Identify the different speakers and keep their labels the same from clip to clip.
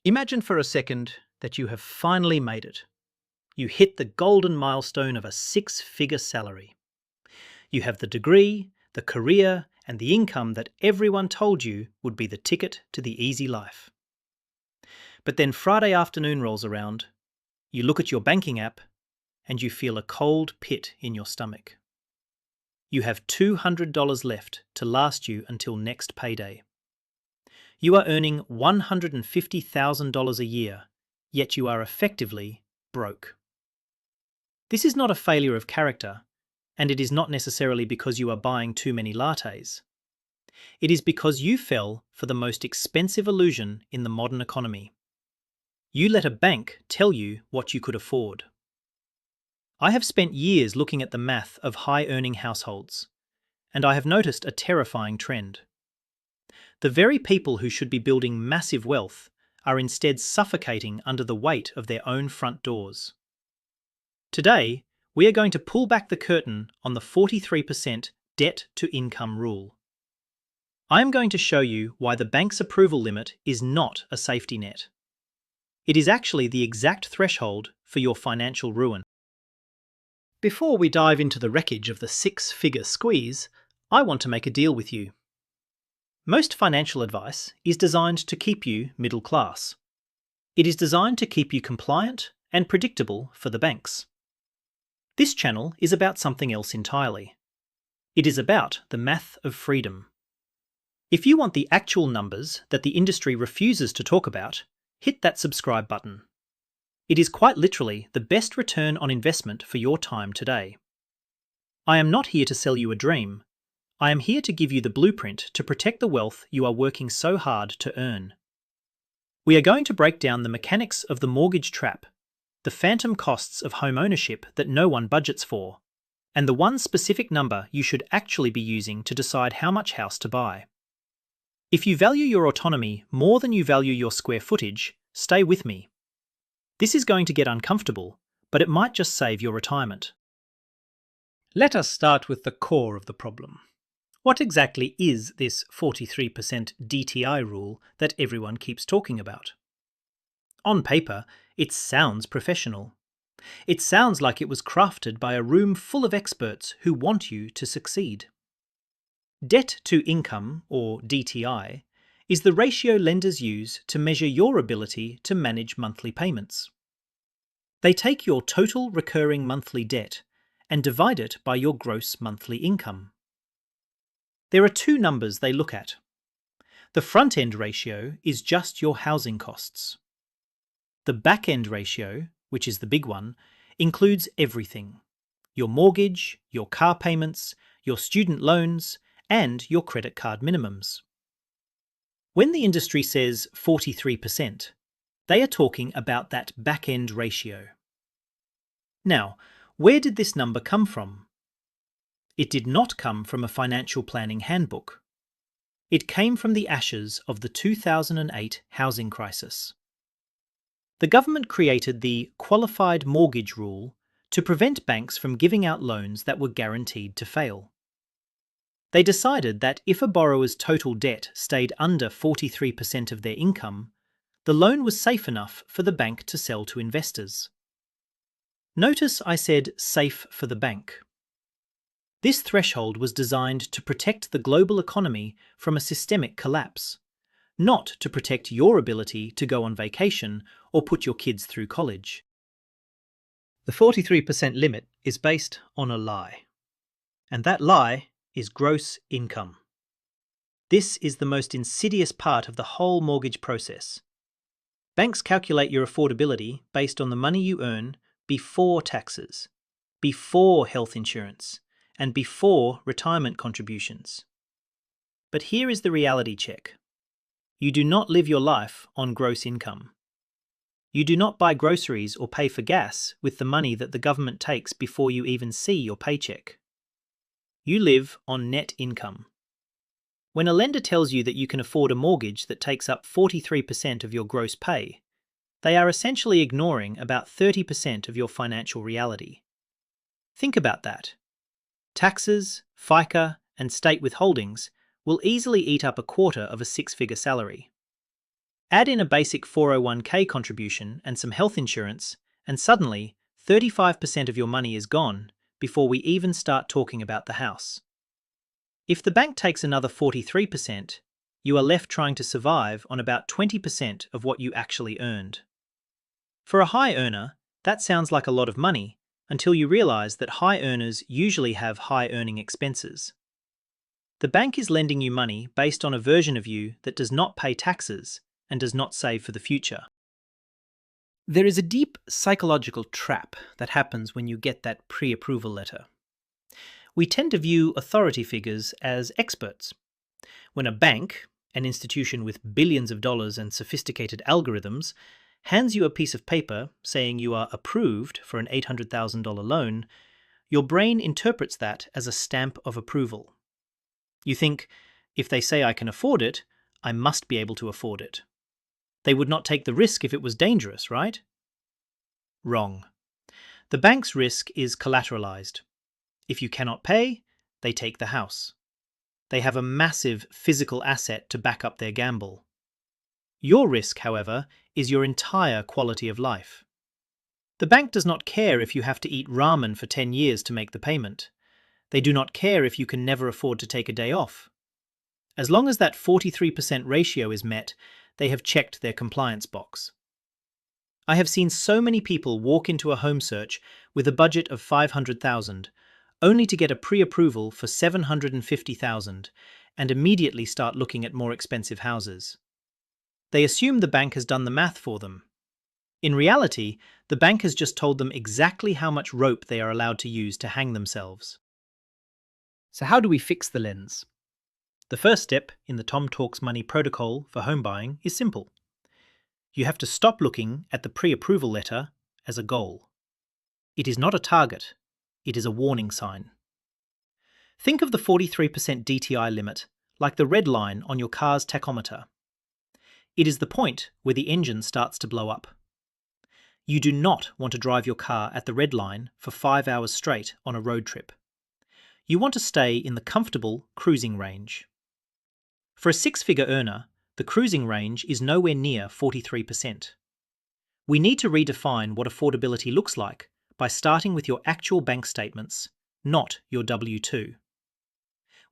Speaker 1: Imagine for a second that you have finally made it. You hit the golden milestone of a six-figure salary. You have the degree, the career, and the income that everyone told you would be the ticket to the easy life. But then Friday afternoon rolls around, you look at your banking app, and you feel a cold pit in your stomach. You have $200 left to last you until next payday. You are earning $150,000 a year, yet you are effectively broke. This is not a failure of character, and it is not necessarily because you are buying too many lattes. It is because you fell for the most expensive illusion in the modern economy. You let a bank tell you what you could afford. I have spent years looking at the math of high-earning households, and I have noticed a terrifying trend. The very people who should be building massive wealth are instead suffocating under the weight of their own front doors. Today, we are going to pull back the curtain on the 43% debt-to-income rule. I am going to show you why the bank's approval limit is not a safety net. It is actually the exact threshold for your financial ruin. Before we dive into the wreckage of the six-figure squeeze, I want to make a deal with you. Most financial advice is designed to keep you middle class. It is designed to keep you compliant and predictable for the banks. This channel is about something else entirely. It is about the math of freedom. If you want the actual numbers that the industry refuses to talk about, hit that subscribe button. It is quite literally the best return on investment for your time today. I am not here to sell you a dream. I am here to give you the blueprint to protect the wealth you are working so hard to earn. We are going to break down the mechanics of the mortgage trap, the phantom costs of homeownership that no one budgets for, and the one specific number you should actually be using to decide how much house to buy. If you value your autonomy more than you value your square footage, stay with me. This is going to get uncomfortable, but it might just save your retirement. Let us start with the core of the problem. What exactly is this 43% DTI rule that everyone keeps talking about? On paper, it sounds professional. It sounds like it was crafted by a room full of experts who want you to succeed. Debt to income, or DTI, is the ratio lenders use to measure your ability to manage monthly payments. They take your total recurring monthly debt and divide it by your gross monthly income. There are two numbers they look at. The front-end ratio is just your housing costs. The back-end ratio, which is the big one, includes everything: your mortgage, your car payments, your student loans, and your credit card minimums. When the industry says 43%, they are talking about that back-end ratio. Now, where did this number come from? It did not come from a financial planning handbook. It came from the ashes of the 2008 housing crisis. The government created the Qualified Mortgage Rule to prevent banks from giving out loans that were guaranteed to fail. They decided that if a borrower's total debt stayed under 43% of their income, the loan was safe enough for the bank to sell to investors. Notice I said safe for the bank. This threshold was designed to protect the global economy from a systemic collapse, not to protect your ability to go on vacation or put your kids through college. The 43% limit is based on a lie, and that lie is gross income. This is the most insidious part of the whole mortgage process. Banks calculate your affordability based on the money you earn before taxes, before health insurance, and before retirement contributions. But here is the reality check. You do not live your life on gross income. You do not buy groceries or pay for gas with the money that the government takes before you even see your paycheck. You live on net income. When a lender tells you that you can afford a mortgage that takes up 43% of your gross pay, they are essentially ignoring about 30% of your financial reality. Think about that. Taxes, FICA, and state withholdings will easily eat up a quarter of a six-figure salary. Add in a basic 401k contribution and some health insurance, and suddenly 35% of your money is gone before we even start talking about the house. If the bank takes another 43%, you are left trying to survive on about 20% of what you actually earned. For a high earner, that sounds like a lot of money until you realize that high earners usually have high earning expenses. The bank is lending you money based on a version of you that does not pay taxes and does not save for the future. There is a deep psychological trap that happens when you get that pre-approval letter. We tend to view authority figures as experts. When a bank, an institution with billions of dollars and sophisticated algorithms, hands you a piece of paper saying you are approved for an $800,000 loan, your brain interprets that as a stamp of approval. You think, if they say I can afford it, I must be able to afford it. They would not take the risk if it was dangerous, right? Wrong. The bank's risk is collateralized. If you cannot pay, they take the house. They have a massive physical asset to back up their gamble. Your risk, however, is your entire quality of life. The bank does not care if you have to eat ramen for 10 years to make the payment. They do not care if you can never afford to take a day off. As long as that 43% ratio is met, they have checked their compliance box. I have seen so many people walk into a home search with a budget of $500,000, only to get a pre-approval for $750,000 and immediately start looking at more expensive houses. They assume the bank has done the math for them. In reality, the bank has just told them exactly how much rope they are allowed to use to hang themselves. So how do we fix the lens? The first step in the Tom Talks Money protocol for home buying is simple. You have to stop looking at the pre-approval letter as a goal. It is not a target. It is a warning sign. Think of the 43% DTI limit like the red line on your car's tachometer. It is the point where the engine starts to blow up. You do not want to drive your car at the red line for 5 hours straight on a road trip. You want to stay in the comfortable cruising range. For a six-figure earner, the cruising range is nowhere near 43%. We need to redefine what affordability looks like by starting with your actual bank statements, not your W-2.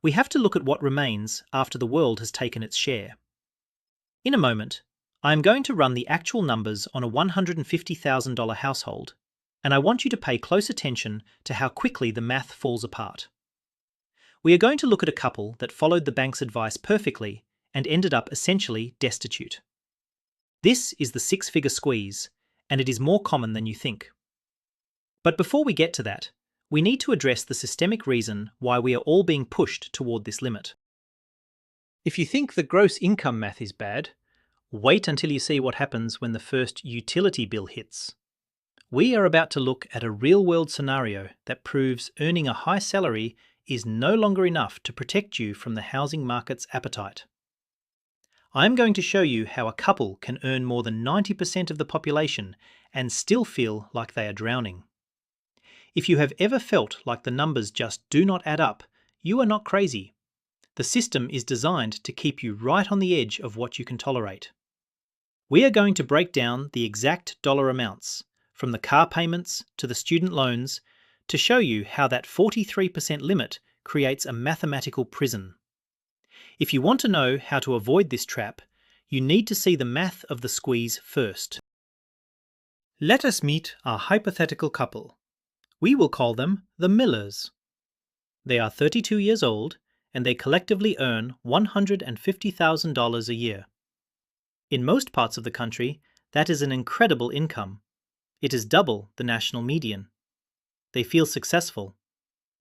Speaker 1: We have to look at what remains after the world has taken its share. In a moment, I am going to run the actual numbers on a $150,000 household, and I want you to pay close attention to how quickly the math falls apart. We are going to look at a couple that followed the bank's advice perfectly and ended up essentially destitute. This is the six-figure squeeze, and it is more common than you think. But before we get to that, we need to address the systemic reason why we are all being pushed toward this limit. If you think the gross income math is bad, wait until you see what happens when the first utility bill hits. We are about to look at a real-world scenario that proves earning a high salary is no longer enough to protect you from the housing market's appetite. I am going to show you how a couple can earn more than 90% of the population and still feel like they are drowning. If you have ever felt like the numbers just do not add up, you are not crazy. The system is designed to keep you right on the edge of what you can tolerate. We are going to break down the exact dollar amounts, from the car payments to the student loans, to show you how that 43% limit creates a mathematical prison. If you want to know how to avoid this trap, you need to see the math of the squeeze first. Let us meet our hypothetical couple. We will call them the Millers. They are 32 years old, and they collectively earn $150,000 a year. In most parts of the country, that is an incredible income. It is double the national median. They feel successful.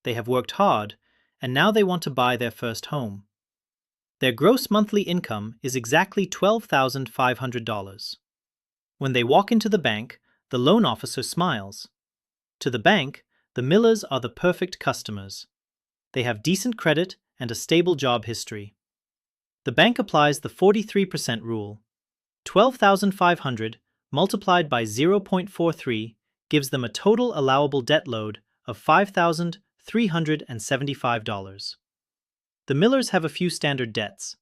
Speaker 1: They have worked hard, and now they want to buy their first home. Their gross monthly income is exactly $12,500. When they walk into the bank, the loan officer smiles. To the bank, the Millers are the perfect customers. They have decent credit and a stable job history. The bank applies the 43% rule. $12,500 multiplied by 0.43 gives them a total allowable debt load of $5,375. The Millers have a few standard debts.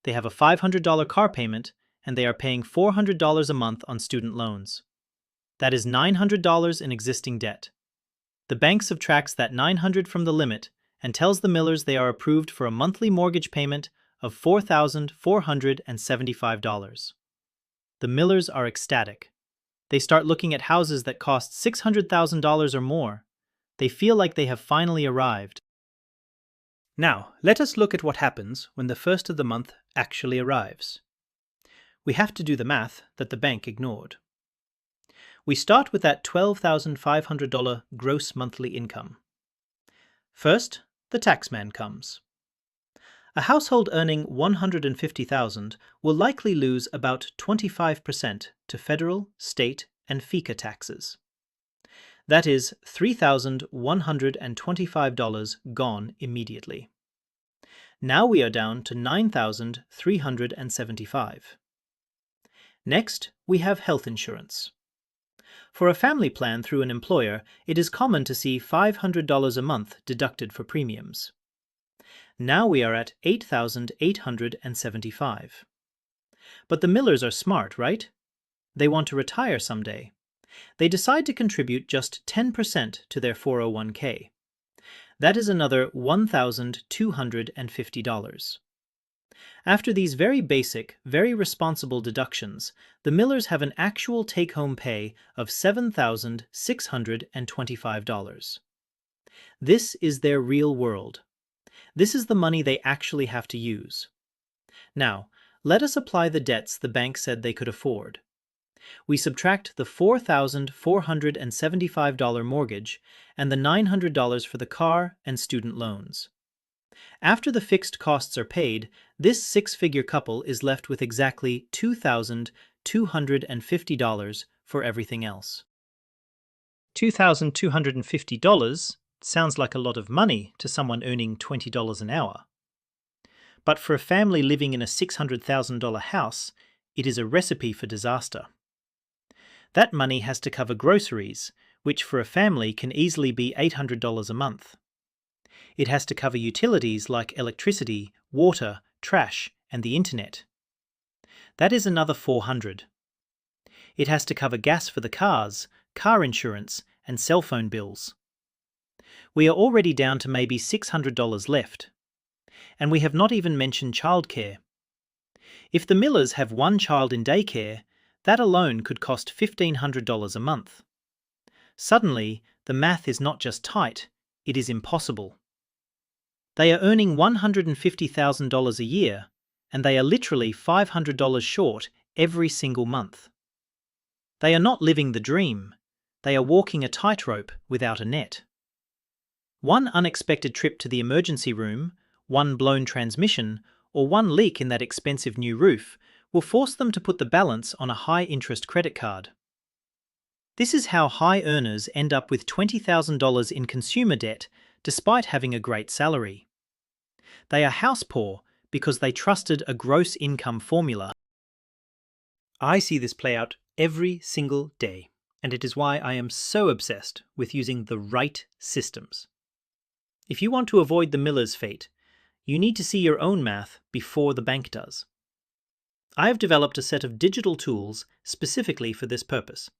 Speaker 1: They have a $500 car payment and they are paying $400 a month on student loans. That is $900 in existing debt. The bank subtracts that $900 from the limit and tells the Millers they are approved for a monthly mortgage payment of $4,475. The Millers are ecstatic. They start looking at houses that cost $600,000 or more. They feel like they have finally arrived. Now, let us look at what happens when the first of the month actually arrives. We have to do the math that the bank ignored. We start with that $12,500 gross monthly income. First, the taxman comes. A household earning $150,000 will likely lose about 25% to federal, state, and FICA taxes. That is $3,125 gone immediately. Now we are down to $9,375. Next, we have health insurance. For a family plan through an employer, it is common to see $500 a month deducted for premiums. Now we are at $8,875. But the Millers are smart, right? They want to retire someday. They decide to contribute just 10% to their 401k. That is another $1,250. After these very basic, very responsible deductions, the Millers have an actual take-home pay of $7,625. This is their real world. This is the money they actually have to use. Now, let us apply the debts the bank said they could afford. We subtract the $4,475 mortgage and the $900 for the car and student loans. After the fixed costs are paid, this six-figure couple is left with exactly $2,250 for everything else. $2,250 sounds like a lot of money to someone earning $20 an hour. But for a family living in a $600,000 house, it is a recipe for disaster. That money has to cover groceries, which for a family can easily be $800 a month. It has to cover utilities like electricity, water, trash, and the internet. That is another $400. It has to cover gas for the cars, car insurance, and cell phone bills. We are already down to maybe $600 left. And we have not even mentioned childcare. If the Millers have one child in daycare, that alone could cost $1,500 a month. Suddenly, the math is not just tight, it is impossible. They are earning $150,000 a year, and they are literally $500 short every single month. They are not living the dream. They are walking a tightrope without a net. One unexpected trip to the emergency room, one blown transmission, or one leak in that expensive new roof will force them to put the balance on a high-interest credit card. This is how high earners end up with $20,000 in consumer debt despite having a great salary. They are house poor because they trusted a gross income formula. I see this play out every single day, and it is why I am so obsessed with using the right systems. If you want to avoid the Miller's fate, you need to see your own math before the bank does. I have developed a set of digital tools specifically for this purpose.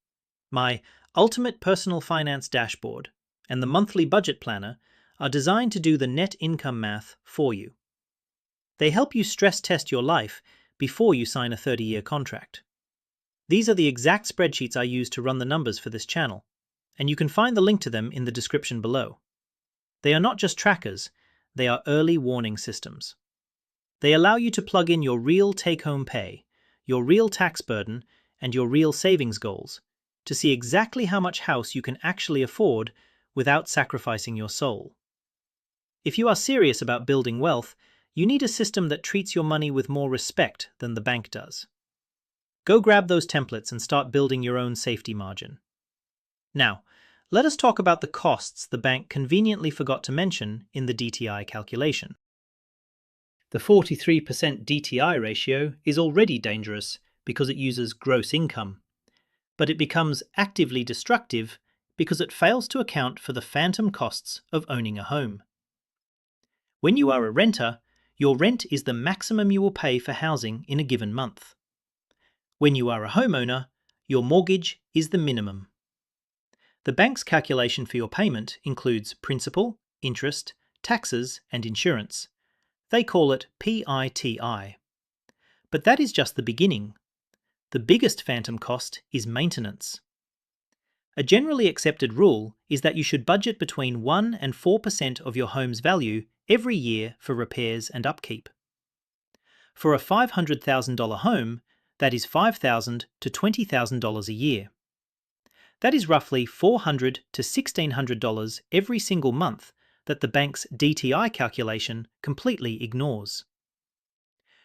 Speaker 1: My Ultimate Personal Finance Dashboard and the Monthly Budget Planner are designed to do the net income math for you. They help you stress test your life before you sign a 30-year contract. These are the exact spreadsheets I use to run the numbers for this channel, and you can find the link to them in the description below. They are not just trackers, they are early warning systems. They allow you to plug in your real take-home pay, your real tax burden, and your real savings goals to see exactly how much house you can actually afford without sacrificing your soul. If you are serious about building wealth, you need a system that treats your money with more respect than the bank does. Go grab those templates and start building your own safety margin. Now, let us talk about the costs the bank conveniently forgot to mention in the DTI calculation. The 43% DTI ratio is already dangerous because it uses gross income, but it becomes actively destructive because it fails to account for the phantom costs of owning a home. When you are a renter, your rent is the maximum you will pay for housing in a given month. When you are a homeowner, your mortgage is the minimum. The bank's calculation for your payment includes principal, interest, taxes, and insurance. They call it PITI. But that is just the beginning. The biggest phantom cost is maintenance. A generally accepted rule is that you should budget between 1 and 4% of your home's value every year for repairs and upkeep. For a $500,000 home, that is $5,000 to $20,000 a year. That is roughly $400 to $1,600 every single month that the bank's DTI calculation completely ignores.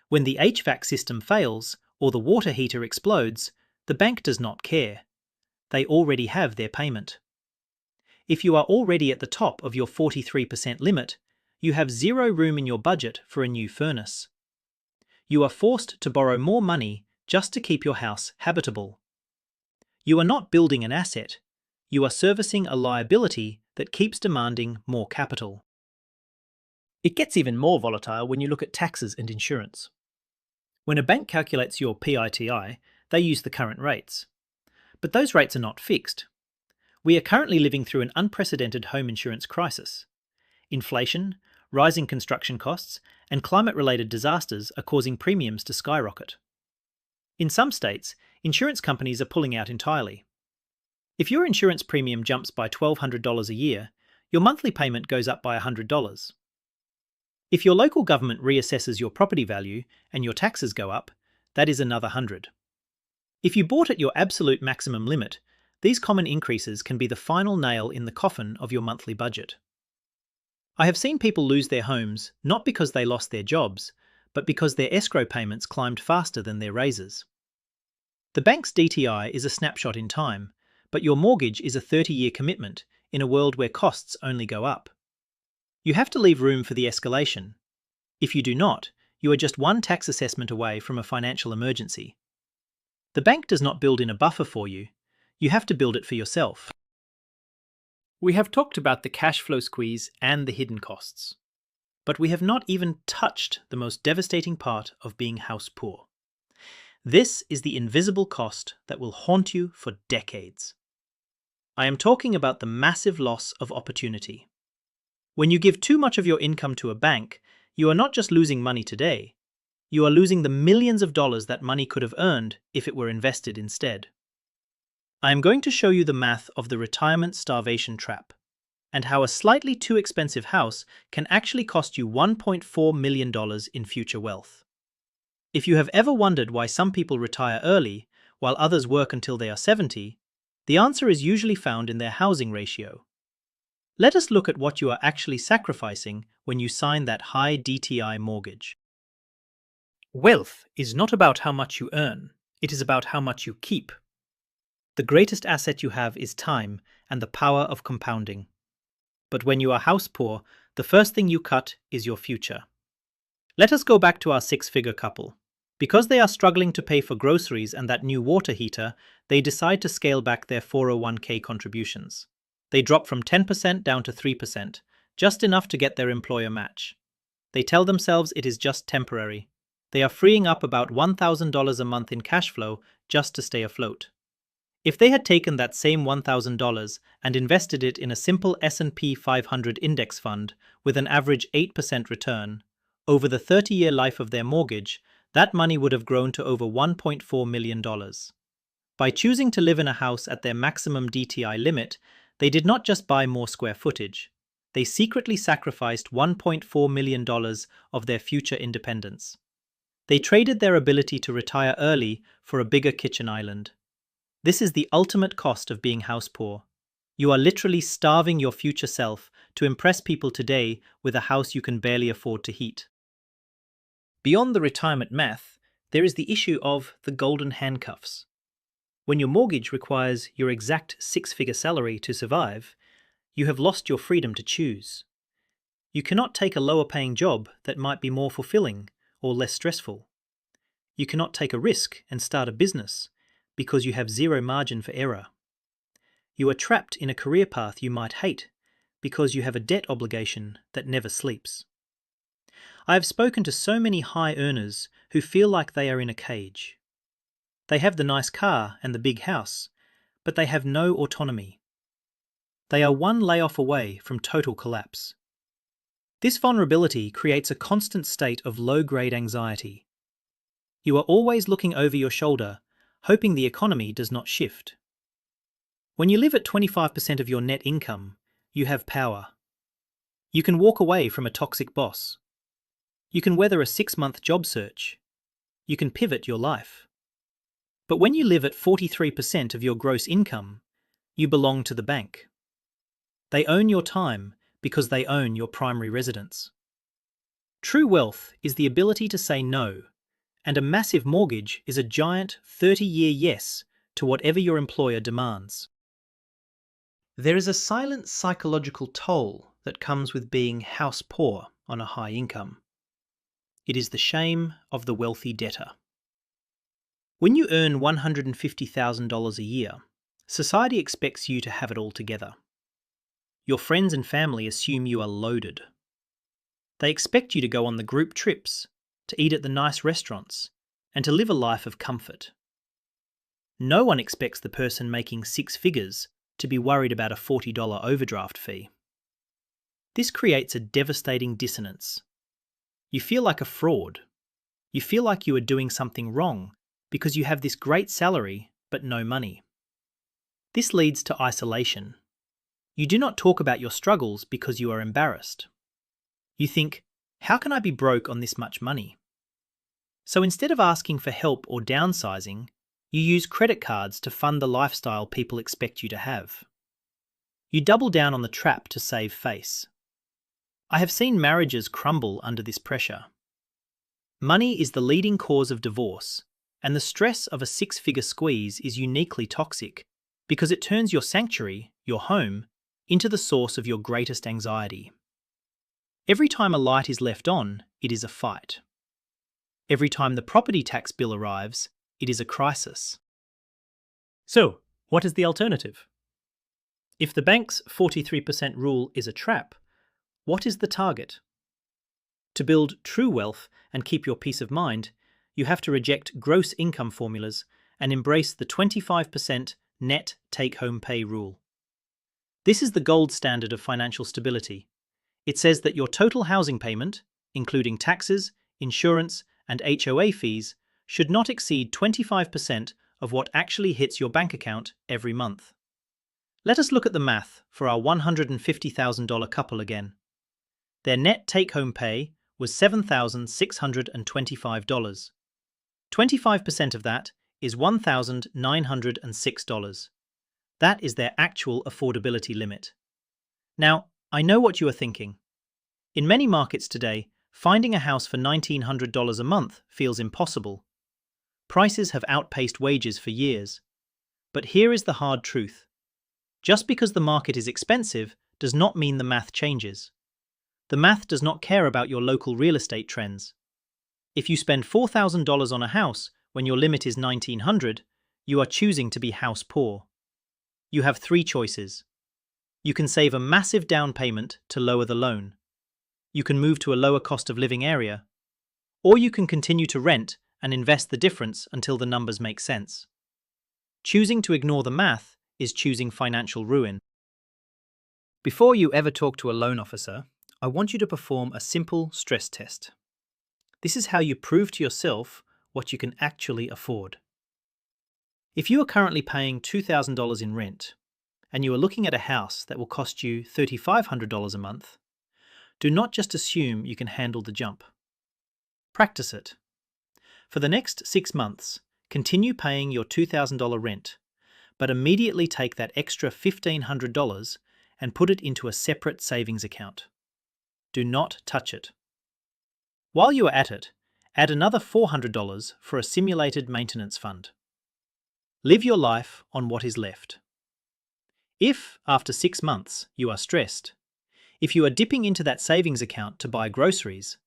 Speaker 1: When the HVAC system fails or the water heater explodes, the bank does not care. They already have their payment. If you are already at the top of your 43% limit, you have zero room in your budget for a new furnace. You are forced to borrow more money just to keep your house habitable. You are not building an asset, you are servicing a liability that keeps demanding more capital. It gets even more volatile when you look at taxes and insurance. When a bank calculates your PITI, they use the current rates. But those rates are not fixed. We are currently living through an unprecedented home insurance crisis. Inflation, rising construction costs, and climate-related disasters are causing premiums to skyrocket. In some states, insurance companies are pulling out entirely. If your insurance premium jumps by $1,200 a year, your monthly payment goes up by $100. If your local government reassesses your property value and your taxes go up, that is another $100. If you bought at your absolute maximum limit, these common increases can be the final nail in the coffin of your monthly budget. I have seen people lose their homes not because they lost their jobs, but because their escrow payments climbed faster than their raises. The bank's DTI is a snapshot in time, but your mortgage is a 30-year commitment in a world where costs only go up. You have to leave room for the escalation. If you do not, you are just one tax assessment away from a financial emergency. The bank does not build in a buffer for you. You have to build it for yourself. We have talked about the cash flow squeeze and the hidden costs. But we have not even touched the most devastating part of being house poor. This is the invisible cost that will haunt you for decades. I am talking about the massive loss of opportunity. When you give too much of your income to a bank, you are not just losing money today, you are losing the millions of dollars that money could have earned if it were invested instead. I am going to show you the math of the retirement starvation trap, and how a slightly too expensive house can actually cost you $1.4 million in future wealth. If you have ever wondered why some people retire early while others work until they are 70, the answer is usually found in their housing ratio. Let us look at what you are actually sacrificing when you sign that high DTI mortgage. Wealth is not about how much you earn, it is about how much you keep. The greatest asset you have is time and the power of compounding. But when you are house poor, the first thing you cut is your future. Let us go back to our six-figure couple. Because they are struggling to pay for groceries and that new water heater, they decide to scale back their 401k contributions. They drop from 10% down to 3%, just enough to get their employer match. They tell themselves it is just temporary. They are freeing up about $1,000 a month in cash flow just to stay afloat. If they had taken that same $1,000 and invested it in a simple S&P 500 index fund with an average 8% return, over the 30-year life of their mortgage, that money would have grown to over $1.4 million. By choosing to live in a house at their maximum DTI limit, they did not just buy more square footage. They secretly sacrificed $1.4 million of their future independence. They traded their ability to retire early for a bigger kitchen island. This is the ultimate cost of being house poor. You are literally starving your future self to impress people today with a house you can barely afford to heat. Beyond the retirement math, there is the issue of the golden handcuffs. When your mortgage requires your exact six-figure salary to survive, you have lost your freedom to choose. You cannot take a lower-paying job that might be more fulfilling or less stressful. You cannot take a risk and start a business because you have zero margin for error. You are trapped in a career path you might hate because you have a debt obligation that never sleeps. I have spoken to so many high earners who feel like they are in a cage. They have the nice car and the big house, but they have no autonomy. They are one layoff away from total collapse. This vulnerability creates a constant state of low-grade anxiety. You are always looking over your shoulder, hoping the economy does not shift. When you live at 25% of your net income, you have power. You can walk away from a toxic boss. You can weather a 6-month job search. You can pivot your life. But when you live at 43% of your gross income, you belong to the bank. They own your time because they own your primary residence. True wealth is the ability to say no, and a massive mortgage is a giant 30-year yes to whatever your employer demands. There is a silent psychological toll that comes with being house poor on a high income. It is the shame of the wealthy debtor. When you earn $150,000 a year, society expects you to have it all together. Your friends and family assume you are loaded. They expect you to go on the group trips, to eat at the nice restaurants, and to live a life of comfort. No one expects the person making 6 figures to be worried about a $40 overdraft fee. This creates a devastating dissonance. You feel like a fraud. You feel like you are doing something wrong because you have this great salary but no money. This leads to isolation. You do not talk about your struggles because you are embarrassed. You think, how can I be broke on this much money? So instead of asking for help or downsizing, you use credit cards to fund the lifestyle people expect you to have. You double down on the trap to save face. I have seen marriages crumble under this pressure. Money is the leading cause of divorce, and the stress of a 6-figure squeeze is uniquely toxic because it turns your sanctuary, your home, into the source of your greatest anxiety. Every time a light is left on, it is a fight. Every time the property tax bill arrives, it is a crisis. So, what is the alternative? If the bank's 43% rule is a trap, what is the target? To build true wealth and keep your peace of mind, you have to reject gross income formulas and embrace the 25% net take-home pay rule. This is the gold standard of financial stability. It says that your total housing payment, including taxes, insurance, and HOA fees, should not exceed 25% of what actually hits your bank account every month. Let us look at the math for our $150,000 couple again. Their net take-home pay was $7,625. 25% of that is $1,906. That is their actual affordability limit. Now, I know what you are thinking. In many markets today, finding a house for $1,900 a month feels impossible. Prices have outpaced wages for years. But here is the hard truth. Just because the market is expensive does not mean the math changes. The math does not care about your local real estate trends. If you spend $4,000 on a house when your limit is $1,900, you are choosing to be house poor. You have 3 choices. You can save a massive down payment to lower the loan. You can move to a lower cost of living area. Or you can continue to rent and invest the difference until the numbers make sense. Choosing to ignore the math is choosing financial ruin. Before you ever talk to a loan officer, I want you to perform a simple stress test. This is how you prove to yourself what you can actually afford. If you are currently paying $2,000 in rent, and you are looking at a house that will cost you $3,500 a month, do not just assume you can handle the jump. Practice it. For the next 6 months, continue paying your $2,000 rent, but immediately take that extra $1,500 and put it into a separate savings account. Do not touch it. While you are at it, add another $400 for a simulated maintenance fund. Live your life on what is left. If, after 6 months, you are stressed, if you are dipping into that savings account to buy groceries,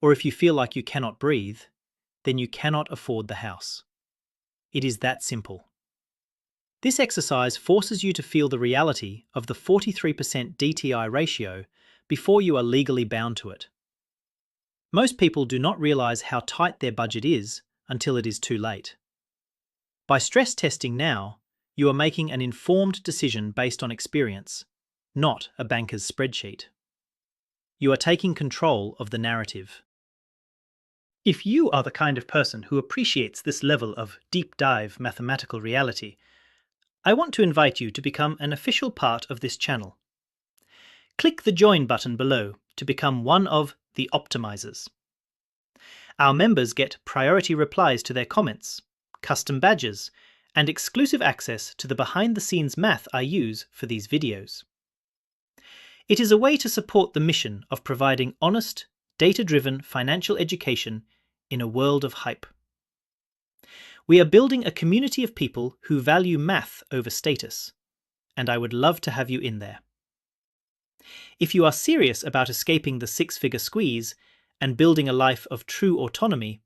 Speaker 1: or if you feel like you cannot breathe, then you cannot afford the house. It is that simple. This exercise forces you to feel the reality of the 43% DTI ratio before you are legally bound to it. Most people do not realize how tight their budget is until it is too late. By stress testing now, you are making an informed decision based on experience, not a banker's spreadsheet. You are taking control of the narrative. If you are the kind of person who appreciates this level of deep dive mathematical reality, I want to invite you to become an official part of this channel. Click the join button below to become one of the optimizers. Our members get priority replies to their comments, custom badges, and exclusive access to the behind-the-scenes math I use for these videos. It is a way to support the mission of providing honest, data-driven financial education in a world of hype. We are building a community of people who value math over status, and I would love to have you in there. If you are serious about escaping the six-figure squeeze and building a life of true autonomy,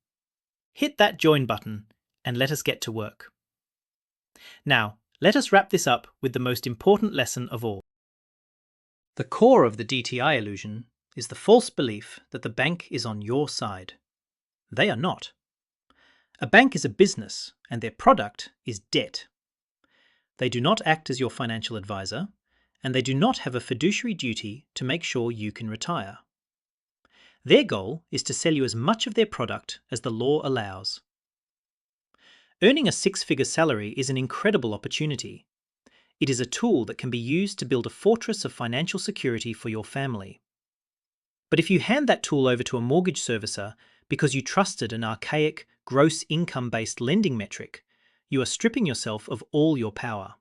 Speaker 1: hit that join button and let us get to work. Now, let us wrap this up with the most important lesson of all. The core of the DTI illusion is the false belief that the bank is on your side. They are not. A bank is a business, and their product is debt. They do not act as your financial advisor, and they do not have a fiduciary duty to make sure you can retire. Their goal is to sell you as much of their product as the law allows. Earning a six-figure salary is an incredible opportunity. It is a tool that can be used to build a fortress of financial security for your family. But if you hand that tool over to a mortgage servicer because you trusted an archaic, gross income-based lending metric, you are stripping yourself of all your power.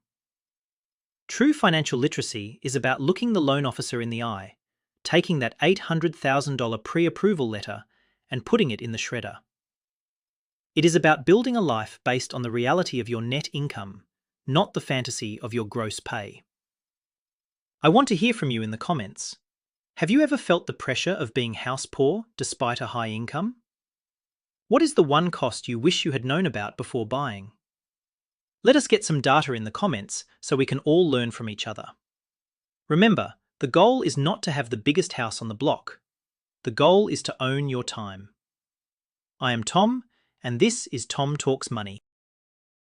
Speaker 1: True financial literacy is about looking the loan officer in the eye, taking that $800,000 pre-approval letter and putting it in the shredder. It is about building a life based on the reality of your net income, not the fantasy of your gross pay. I want to hear from you in the comments. Have you ever felt the pressure of being house poor despite a high income? What is the one cost you wish you had known about before buying? Let us get some data in the comments so we can all learn from each other. Remember, the goal is not to have the biggest house on the block. The goal is to own your time. I am Tom, and this is Tom Talks Money.